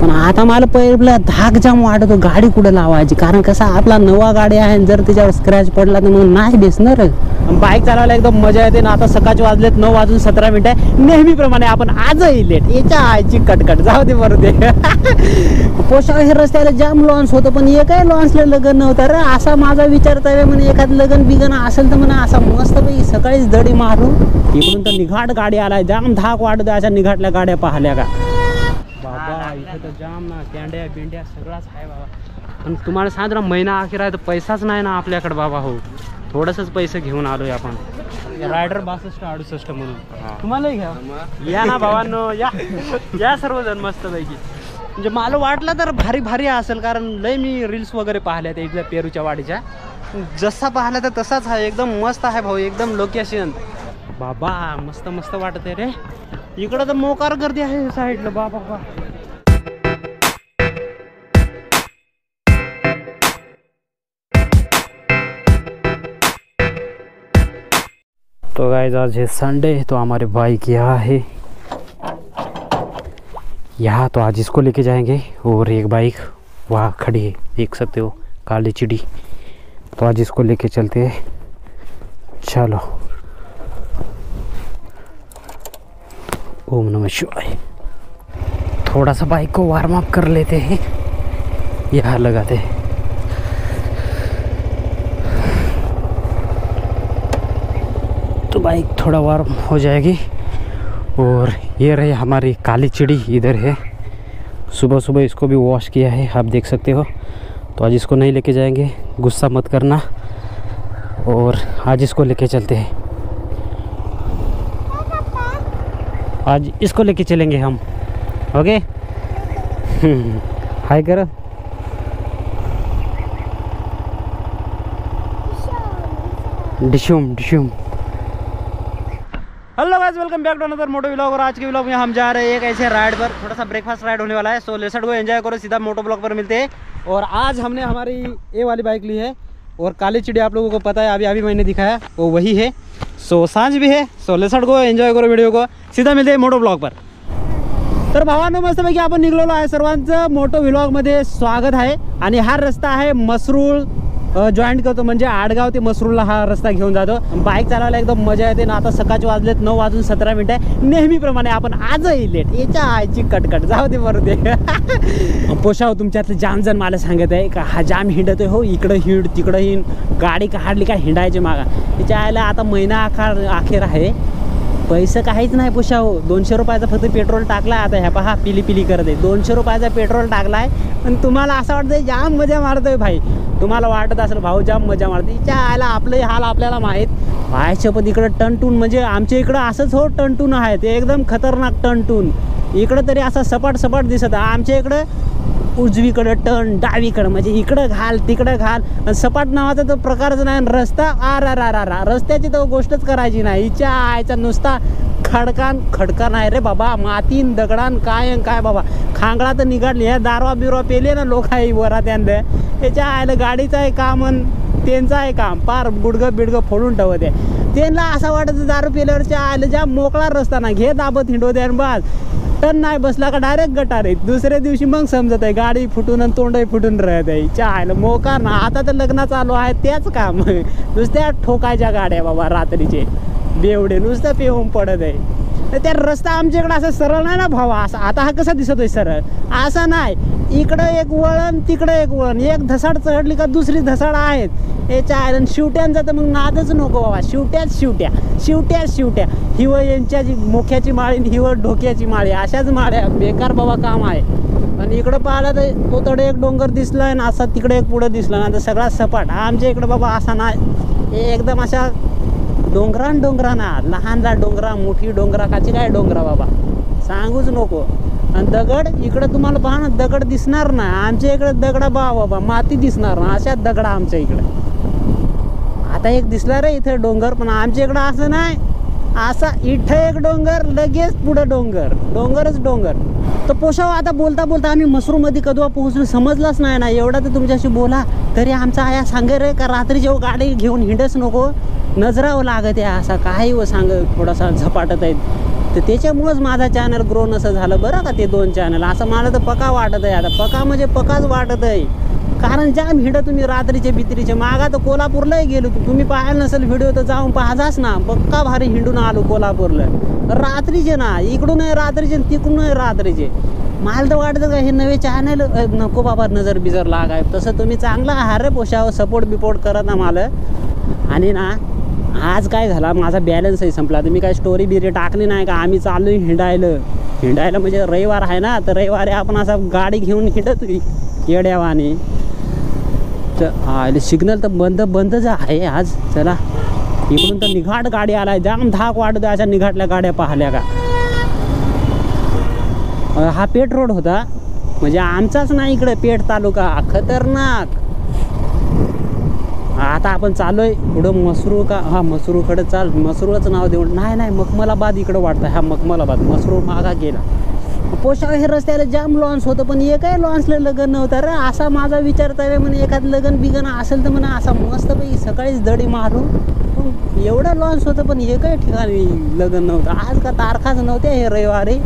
पण आता मला पहिला धाक जाम वाटतो गाडी कुठे लावायची, कारण कसा आपला नवा गाडी आहे, जर त्याच्यावर स्क्रॅच पडला तर मग नाही दिसणार. बाईक चालवायला एकदम मजा येते ना. आता सकाळचे वाजलेत 9:17 नेहमीप्रमाणे आपण आजही लेट, याच्या आईची कटकट जाऊ दे बरं ते. पोशाख हे रस्त्याला जाम लॉन्स होतं, पण एकही लॉन्सला लग्न नव्हतं रे. असा माझा विचार आहे म्हणे एखादं लग्न बिगन असेल तर म्हणा असा मस्तपैकी सकाळीच दडी मारू. इकडून तर निघाट गाडी आलाय, जाम धाक वाटत अशा निघाटल्या गाड्या पाहिल्या का बाबा. इथे तर जाम ना कॅंड्या बिंड्या सगळाच आहे बाबा. पण तुम्हाला सांग ना, महिना अखेर आहे तर पैसाच नाही ना आपल्याकडे बाबा. हो, थोडंसंच पैसे घेऊन आलोय आपण. रायडर 62-68 म्हणून तुम्हालाही घ्या या ना भावांनो, या सर्वजण मस्तपैकी. म्हणजे मला वाटलं तर भारी भारी असेल, कारण लय मी रील्स वगैरे पाहिल्या त्या इथल्या पेरूच्या वाडीच्या. जसा पाहिला तर तसाच आहे, एकदम मस्त आहे भाऊ, एकदम लोकेशन बाबा. मस्त मस्त वाटत आहे रे. इकडं तर मोकार गर्दी आहे साईडला बाबा. तो गाइस आज है संडे, तो हमारे बाइक यहाँ है, यहाँ तो आज इसको लेके जाएंगे. और एक बाइक वहाँ खड़ी है, देख सकते हो, काली चिड़ी. तो आज इसको लेके चलते हैं. चलो, ओम नमः शिवाय. थोड़ा सा बाइक को वार्म अप कर लेते हैं, यहाँ लगाते हैं. तो बाइक थोड़ा वार्म हो जाएगी. और ये रही हमारी काली चिड़ी, इधर है. सुबह सुबह इसको भी वॉश किया है, आप देख सकते हो. तो आज इसको नहीं लेके जाएंगे, गुस्सा मत करना. और आज इसको लेके चलते हैं, आज इसको लेके चलेंगे हम. ओके, हाय करो. डिशूम डिशूम. Hello guys, welcome back to another moto vlog. और आज के व्लॉग में हम जा रहे हैं एक ऐसे राइड पर, थोड़ा सा ब्रेकफास्ट राइड होने वाला है. सो लेट्स गो, एंजॉय करो, सीधा मोटो ब्लॉग पर मिलते हैं. और आज हमने हमारी ये वाली बाइक ली है, और काली चिड़ी आप लोगों को पता है, अभी अभी मैंने दिखाया वो वही है. सो सांझ भी है. सो लेट्स गो, एंजॉय करो व्हिडिओ को, सीधा मिलते हैं मोटो ब्लॉग पर. तर भावांनो, मस्तपैकी आपण निघलेलो आहे. सर्वांचं मोटो व्लॉगमध्ये स्वागत आहे. आणि हा रस्ता आहे मसरूळ जॉईंट करतो, म्हणजे आडगाव ते मसरूळला हा रस्ता घेऊन जातो. बाईक चालवायला एकदम मजा येते ना. आता सकाळचे वाजलेत 9:17 नेहमीप्रमाणे आपण आजही लेट, याच्या आईची कटकट जाऊ दे बरं ते. पोशाव तुमच्यातले जाम जण मला सांगत आहे का हा जाम हिंडतोय. हो, इकडं हिंड तिकडं हिंड, गाडी काढली काय हिंडायची मागा. त्याच्या आईला आता महिना अखेर आहे, पैसे काहीच नाही पोशाव. 200 रुपयाचा फक्त पेट्रोल टाकलाय. आता ह्या पहा पिली पिली करत आहे. 200 रुपयाचा पेट्रोल टाकलाय, पण तुम्हाला असं वाटतंय जाम मजा मारतोय भाई. तुम्हाला वाटत असेल भाऊ जाम मजा मारते, तिच्या आयला आपले हाल आपल्याला माहीत. व्हायचं पण इकडं टनटून, म्हणजे आमच्या इकडं असंच हो टनटून आहे ते, एकदम खतरनाक टनटून. इकडं तरी असं सपाट सपाट दिसत आहे, आमच्या इकडं उजवीकडं टर्न, डावीकडं, म्हणजे इकडं घाल तिकडं घाल. सपाट नावाचा तो प्रकारच नाही. रस्ता रस्त्याची तर गोष्टच करायची नाही. हिच्या आयचा नुसता खडकान आहे रे बाबा, मातीन दगडान काय काय बाबा. खांगळा तर निघाडली, ह्या दारवा बिरवा पेले ना लोक आहे वरा त्यांना. त्याच्या आयला गाडीचं आहे काम आणि त्यांचं आहे काम, पार गुडगं बिडगं फोडून ठेवत आहे. त्यांना असं वाटतं दारू पेल्यावरच्या आयला ज्या मोकळा रस्ता ना, घे दाबत हिंडवते आणि बस. टन नाही बसला का डायरेक्ट गटार आहे. दुसऱ्या दिवशी मग समजत आहे गाडी फुटून आणि तोंडही फुटून राहत आहे. चायला मोकार ना. आता तर लग्न चालू आहे त्याच काम, नुसत्या ठोकायच्या गाड्या बाबा रात्रीचे बेवडे, नुसतं पेहून पडत आहे. त्या रस्ता आमच्याकडे असं सरळ नाही ना भावा. असं आता हा कसा दिसतोय सरळ, असं नाही. इकडं एक वळण तिकडं एक वळण, एक धसाड चढली का दुसरी धसाड आहेत. याच्या आयरन शिवट्यांचा तर मग नादच नको बाबा. शिवट्या हिव यांच्या मोख्याची माळी, हिव ढोक्याची माळी, अशाच माळ्या बेकार बाबा काम आहे. आणि इकडं पाहिलं तर तो तडे एक डोंगर दिसलाय ना, असा तिकडे एक पुढं दिसला ना, तर सगळा सपाट. आमच्या इकडं बाबा असा नाही, एकदम अशा डोंगरा ना, लहान डोंगरा, मोठी डोंगरा, काची काय डोंगरा बाबा सांगूच नको. आणि दगड इकडं तुम्हाला पहा ना, दगड दिसणार ना. आमच्या इकडे दगडा बाबा माती दिसणार ना, अशा दगडा आमच्या इकडे. आता एक दिसला रे इथे डोंगर, पण आमच्या इकडं असं नाही. असा इथं एक डोंगर, लगेच पुढं डोंगरच डोंगर. तर पोशाव आता बोलता बोलता आम्ही मसरूळमध्ये कधवा पोहोचलो समजलंच नाही ना. एवढा तर तुमच्याशी बोला तरी आमचा आया सांगे रे का रात्री जेव्हा गाडी घेऊन हिंडच नको, नजरावं लागत आहे. असा काही व सांग थोडासा झपाटत आहेत. तर त्याच्यामुळंच माझा चॅनल ग्रो नसं झालं बरं का ते 2 चॅनल. असं मला तर पक्का वाटत आहे. आता पक्का म्हणजे पक्काच वाटत आहे. कारण जाम हिंड तुम्ही रात्रीचे बित्रीचे. मागा तर कोल्हापूरलाही गेलो. तुम्ही पाहायला नसेल व्हिडिओ तर जाऊन पाहाजाच ना. पक्का भारी हिंडून आलो कोल्हापूरला रात्रीचे ना. इकडून आहे रात्रीचे तिकडून आहे रात्रीचे. मला तर वाटतं का हे नवे चॅनल नको बाबा नजर बिजर लागाय. तसं तुम्ही चांगला आहार रे पोषावं सपोर्ट बिपोर्ट करत ना मला. आणि ना आज काय झाला माझा बॅलन्सही संपला. तर मी काय स्टोरी बिरी टाकली नाही का. आम्ही चाललो हिंडायला म्हणजे रविवार आहे ना. तर रविवारी आपण असा गाडी घेऊन हिंडत येड्यावाने. तर सिग्नल तर बंदच आहे आज. चला इकडून तर निघाट गाडी आलाय. जाम धाक वाटत अशा निघाटल्या गाड्या पाहिल्या का. हा पेठ रोड होता म्हणजे आमचाच नाही इकडे पेठ तालुका खतरनाक. आता आपण चाललोय पुढं मसरूळ का. हा मसरूळकडे चाल. मसरूळचं नाव देऊन नाही मखमलाबाद इकडं वाटतं. हा मखमलाबाद मसरूळ मागा गेला. पोषाव हे रस्त्याला जाम लॉन्स होतं पण एकही लॉन्सला लग्न नव्हतं रे. असा माझा विचार आहे म्हणे एखाद लग्न बिगन असेल तर म्हणा असा मस्तपैकी सकाळीच दडी मारू. एवढं लॉन्स होतं पण एकही ठिकाणी लग्न नव्हतं. आज का तारखाच नव्हत्या हे रविवारी.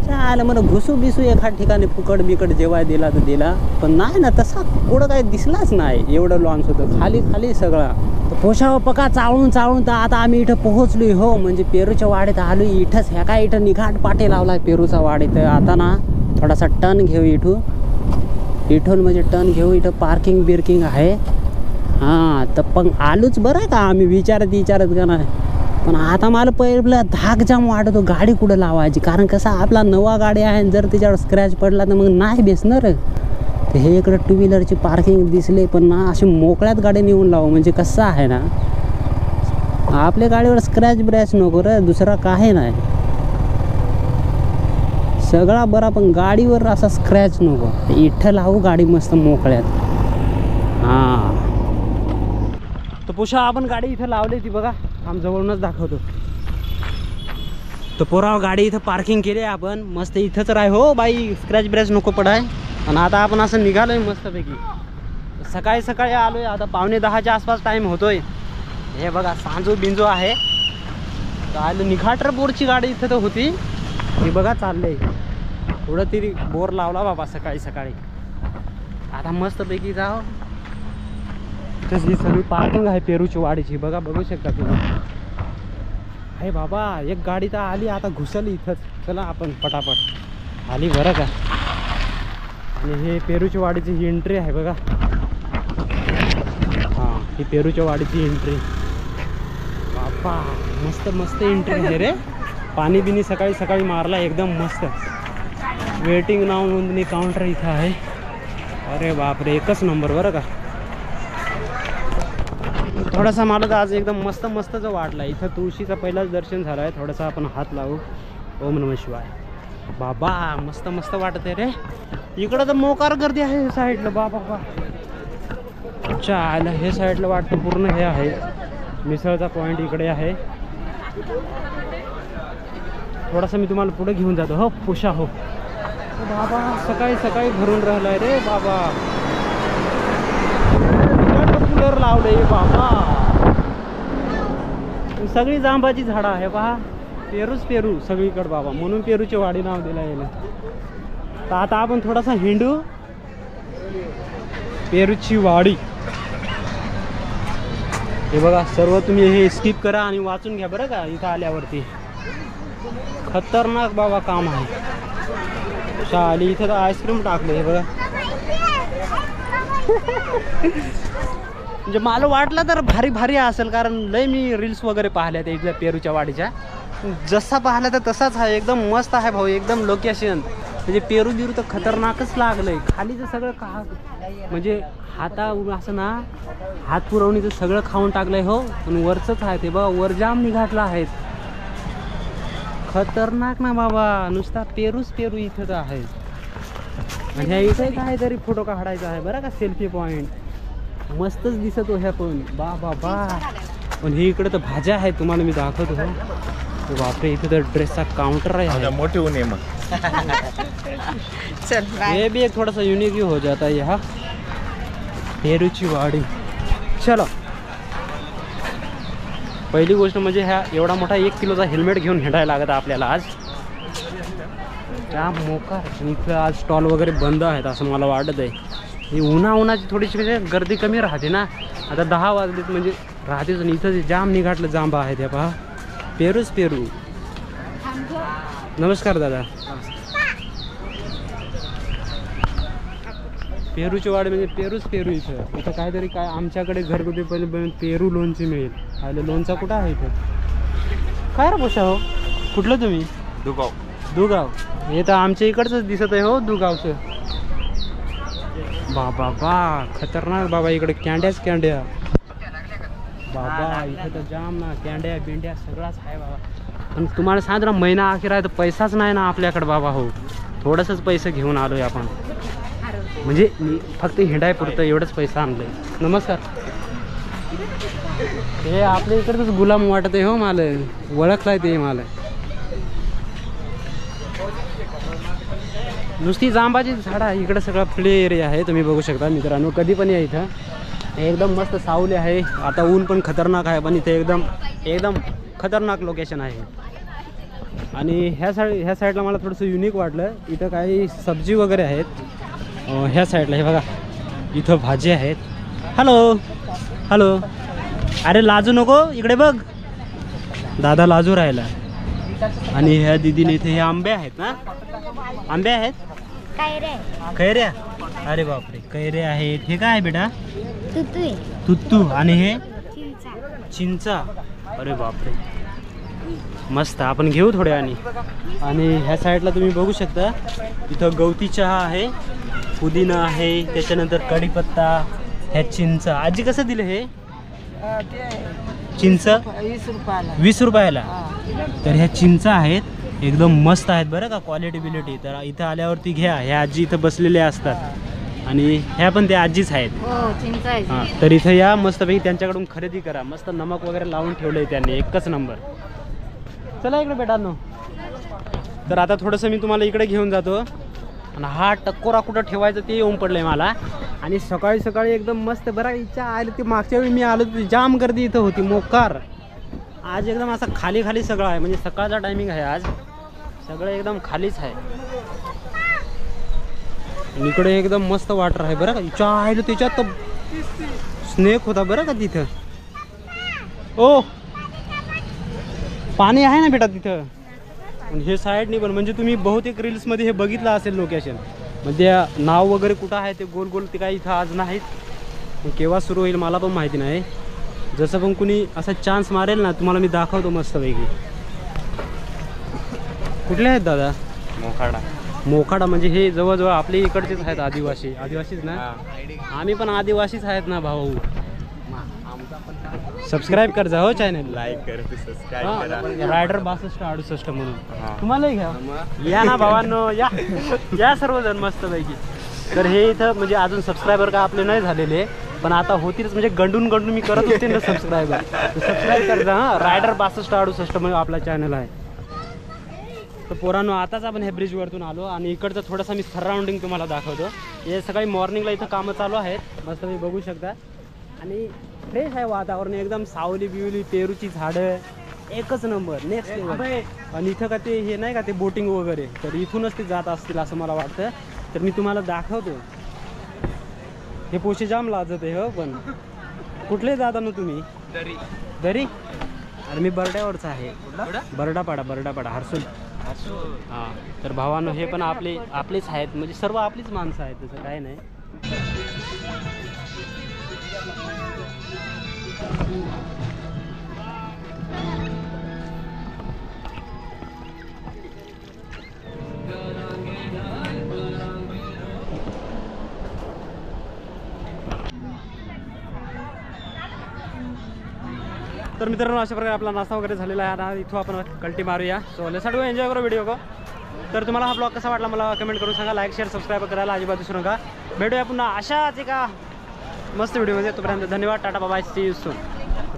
चाल मला घुसू बिसू एखाद ठिकाणी फुकट बिकट जेवाय दिला तर दिला. पण नाही ना तसा पुढं काही दिसलाच नाही. एवढं लॉन्स होतं खाली सगळा. तर पोषाव पका चाळून तर आता आम्ही इथं पोहोचलोय हो. म्हणजे पेरूच्या वाडीत आलो. इथंच ह्या काय इथं निघाट पाटे लावलाय पेरूचा वाडी. तर आता ना थोडासा टर्न घेऊ इथून म्हणजे टर्न घेऊ. इथं पार्किंग बिर्किंग आहे. हां तर पण आलोच बरं का आम्ही विचारत का नाही. पण आता मला पहिलं धाक जाम वाटतो गाडी कुठं लावायची. कारण कसं आपला नवा गाडी आहे. जर त्याच्यावर स्क्रॅच पडला तर मग नाही बेसणार. तर हे इकडं 2 व्हीलरची पार्किंग दिसले पण ना अशी मोकळ्यात गाडी नेऊन लावू. म्हणजे कसं आहे ना आपल्या गाडीवर स्क्रॅच ब्रॅच नको रे. दुसरा काही नाही सगळा बरा. पण गाडीवर असा स्क्रॅच नको. इथं लावू गाडी मस्त मोकळ्यात. हां तर पुषा आपण गाडी इथं लावली ती बघा. आम जवळूनच दाखवतो. तर पोराव गाडी इथं पार्किंग केली आपण मस्त. इथंच राह हो बाई स्क्रॅच ब्रॅच नको पडाय. आणि आता आपण असं निघालोय मस्तपैकी. सकाळी आलोय. आता 9:45च्या आसपास टाईम होतोय. हे बघा सांजो बिंजो आहे. आलं निघाटर बोरची गाडी इथं तर होती. ही बघा चाललंय थोडं तरी बोर लावला बाबा सकाळी. आता मस्तपैकी जाओ. इथंच ही सगळी पार्किंग आहे पेरूची वाडीची. बघू शकता तुम्ही. आहे बाबा एक गाडी तर आली आता घुसली इथंच. चला आपण पटापट आली बरं का. आणि हे पेरूच्या वाडीची ही एंट्री आहे बघा. हां ही पेरूच्या वाडीची एंट्री. बाबा मस्त एंट्री आहे रे. पाणी बिनी सकाळी मारला एकदम मस्त. वेटिंग नाव नोंदणी काउंटर इथं आहे. अरे बापरे एकच नंबर बरं का. थोडासा मला तर आज एकदम मस्त जो वाटला. इथं तुळशीचा पहिलाच दर्शन झालं आहे. थोडासा आपण हात लावू. ओम नमः शिवाय. बाबा मस्त वाटत आहे रे. इकडं तर मोकार गर्दी आहे हे साईडला. बाबा अच्छा आलं हे साईडला वाटतं पूर्ण हे आहे. मिसळचा पॉईंट इकडे आहे. थोडासा मी तुम्हाला पुढे घेऊन जातो हो पुषा हो. बाबा सकाळी भरून राहिलाय रे बाबा. कूलर लावले बाबा. सगळी जांबाची झाडं आहे पहा. पेरू सगळीकडे बाबा. म्हणून पेरूची वाडी नाव दिलं याला. तर आता आपण थोडासा हिंडू पेरूची वाडी. हे बघा सर्व तुम्ही हे स्किप करा आणि वाचून घ्या बरं का. इथं आल्यावरती खतरनाक बाबा काम आहे. शाली इथं तर आईस्क्रीम टाकलं हे बघा. म्हणजे मला वाटलं तर भारी असेल. कारण लय मी रील्स वगैरे पाहिल्या त्या इथल्या पेरूच्या वाडीच्या. जसा पाहिला तर तसाच आहे. एकदम मस्त आहे भाऊ. एकदम लोकेशन म्हणजे पेरू तर खतरनाकच लागलंय. खालीचं सगळं का म्हणजे हाता असं ना हात पुरवणीचं सगळं खाऊन टाकलंय हो. पण वरचंच आहे ते बघा. वर जाम निघाटला आहेत. खतरनाक ना बाबा. नुसता पेरू इथंच आहे. आणि ह्या इथे काहीतरी फोटो काढायचा आहे बरं का. सेल्फी पॉईंट मस्तच दिसत हो ह्या पण. बाबा पण हे इकडे तर भाज्या आहेत. तुम्हाला मी दाखवतो हो. बापरे इथे तर ड्रेसचा काउंटर आहे. मोठे होणे मग चल ये भी एक थोड़ा सा यूनिक हो जाता है यहाँ पेरूची वाड़ी. चलो पहिली गोष्ट म्हणजे ह्या एवढा मोठा 1 किलोचा हेल्मेट घेऊन हिंडायला लागत आपल्याला आज. त्या मोकार इथं आज स्टॉल वगैरे बंद आहेत असं मला वाटत आहे. ही उन्हाची थोडीशी म्हणजे गर्दी कमी राहते ना. आता 10 वाजलेत म्हणजे राहतेच. आणि इथं जाम निघाटलं जांबा आहे त्या पहा. पेरूच पेरू. नमस्कार दादा. पेरूची वाढ म्हणजे पेरूच पेरू. इथं काहीतरी काय आमच्याकडे घरगुती पेरू लोणची मिळेल. आलं लोणचा कुठं आहे इथं? काय रे पोषा हो? कुठलं तुम्ही? दुगाव. हे तर आमच्या इकडचंच दिसत आहे हो, दुगावचं. बाबा बा खतरनाक बाबा. इकडे कॅंड्या बाबा. इथं तर जाम ना कॅंड्या बिंड्या सगळाच आहे बाबा. पण तुम्हाला सांग ना, महिना अखेर आहे तर पैसाच नाही ना आपल्याकडे बाबा. हो, थोडंसंच पैसे घेऊन आलोय आपण. म्हणजे फक्त हिंडाय पुरतं एवढंच पैसा आणलंय. नमस्कार. हे आपल्या इकडचंच गुलाम वाटत आहे हो मला. ओळखलाय ते मला. नुसती जांबाची झाडं आहे इकडे. सगळा प्ले एरिया आहे. तुम्ही बघू शकता मित्रांनो. कधी पण या इथं. एकदम मस्त सावली आहे. आता ऊन पण खतरनाक आहे, पण इथे एकदम खतरनाक लोकेशन आहे. आणि ह्या साईडला मला थोडंसं युनिक वाटलं. इथं काही सब्जी वगैरे आहेत. ह्या साईडला हे बघा, इथं भाजी आहेत. हॅलो. अरे लाजू नको, इकडे बघ. दादा लाजू राहिला. आणि ह्या दीदीने इथे हे आंबे आहेत ना. आंबे आहेत. कैऱ्या. अरे बापरे, कैऱ्या आहेत. हे काय आहे बेटा? तुत्तू. आणि हे चिंचा. अरे बापरे, मस्त. आपण घेऊ थोड्या. आणि ह्या साईडला तुम्ही बघू शकता, इथं गवती चहा आहे, पुदिना आहे, त्याच्यानंतर कढीपत्ता, ह्या चिंचा. आजी कसं दिलं हे चिंच? 20 रुपयाला. तर ह्या चिंचा आहेत, एकदम मस्त आहेत बरं का, क्वालिटी बिलिटी. तर इथं आल्यावरती घ्या. ह्या आजी इथं बसलेल्या असतात आणि ह्या पण त्या आजीच आहेत. हां, तर इथं या मस्तपैकी त्यांच्याकडून खरेदी करा. मस्त नमक वगैरे लावून ठेवलंय त्यांनी, एकच नंबर. चला इकडे बेटांनो. तर आता थोडंसं मी तुम्हाला इकडे घेऊन जातो. आणि हा टक्कोरा कुठं ठेवायचं ते येऊन पडलंय मला. आणि सकाळी एकदम मस्त बरं इच्छा आली. ती मागच्या वेळी मी आलो तर जाम गर्दी इथं होती मोकार. आज एकदम असं खाली सगळं आहे. म्हणजे सकाळचा टायमिंग आहे आज. सगळं एकदम खालीच आहे. आणि इकडे एकदम मस्त वॉटर आहे बरं का. इच्छा आहे त्याच्यात तर स्नेक होता बरं का तिथं. ओ, पाणी आहे ना बेटा तिथं. हे साईडनी पण म्हणजे तुम्ही बहुतेक रील्समध्ये हे बघितलं असेल लोकेशन. म्हणजे नाव वगैरे कुठं आहे ते गोल ते काय इथं आज नाहीत. केव्हा सुरू होईल मला पण माहिती नाही. जसं पण कुणी असा चान्स मारेल ना, तुम्हाला मी दाखवतो मस्तपैकी. कुठले आहेत दादा? मोखाडा. म्हणजे हे जवळजवळ आपले इकडचेच आहेत. आदिवासीच ना. आम्ही पण आदिवासीच आहेत ना भाऊ. सबस्क्राईब कर जा हो चॅनल. लाईक कर, सबस्क्राईब करा. रायडर 6268 म्हणून. तुम्हालाही घ्या. या ना भावांनो, या सर्वजण मस्तपैकी. तर हे इथं म्हणजे अजून सबस्क्रायबर का आपले नाही झालेले, पण आता होतीलच. म्हणजे गंडून मी करत होते ना सबस्क्राईब कर जा. हां, रायडर 6268 म्हणून आपला चॅनल आहे. तर पोरांनो, आताच आपण ह्या ब्रिजवरतून आलो आणि इकडचं थोडंसं मी सराउंडिंग तुम्हाला दाखवतो. हे सकाळी मॉर्निंगला इथं कामं चालू आहेत. मस्त तुम्ही बघू शकता. आणि फ्रेश आहे वातावरण एकदम. सावली बिवली, पेरूची झाडं, एकच नंबर, नेक्स्ट लेवल. आणि इथं का ते हे नाही का ते बोटिंग वगैरे, तर इथूनच ते जात असतील असं मला वाटतं. तर मी तुम्हाला दाखवतो. हे पोशे जाम लाजत आहे हो. पण कुठले जाता ना तुम्ही? दरी. अरे मी बर्ड्यावरचा आहे. बर्डापाडा हर्सूल. हां, तर भावांनो हे पण आपलेच आहेत. म्हणजे सर्व आपलीच माणसं आहेत, तसं काय नाही. तर मित्रांनो, अशा प्रकारे आपला नाश्ता वगैरे झालेला आहे. आता इथं आपण कल्टी मारूया. सो लेट्स गो, एन्जॉय करू व्हिडिओ को. तर तुम्हाला हा ब्लॉग कसा वाटला मला कमेंट करून सांगा. लाईक शेअर सबस्क्राईब करायला अजिबात विसरू नका. भेटूया पुन्हा अशाच एका मस्त व्हिडिओमध्ये. तोपर्यंत धन्यवाद. Tata bye, see you soon.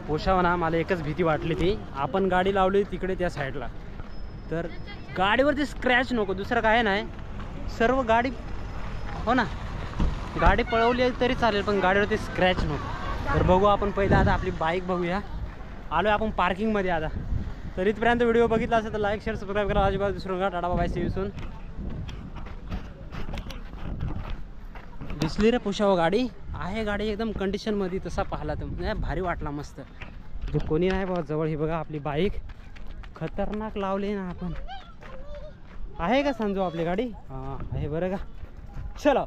पोशावा ना, मला एकच भीती वाटली ती. आपण गाडी लावली तिकडे त्या साईडला, तर गाडीवरती स्क्रॅच नको, दुसरं काय नाही. सर्व गाडी हो ना, गाडी पळवली तरी चालेल, पण गाडीवरती स्क्रॅच नको. तर बघू आपण पहिला आता आपली बाईक बघूया. आलो आपण पार्किंगमध्ये आता. तर इथपर्यंत व्हिडिओ बघितला असेल तर लाईक शेअर सबस्क्राईब करा अजिबात विसरू नका. Tata bye see you soon. दिसली रे पुष्पा गाडी आहे. गाडी एकदम कंडिशनमध्ये तसा पाहिला तर भारी वाटला मस्त. जो कोणी नाही बाबा जवळ. ही बघा आपली बाईक खतरनाक लावली ना आपण. आहे का संजू आपली गाडी? हां आहे बरं का. चला.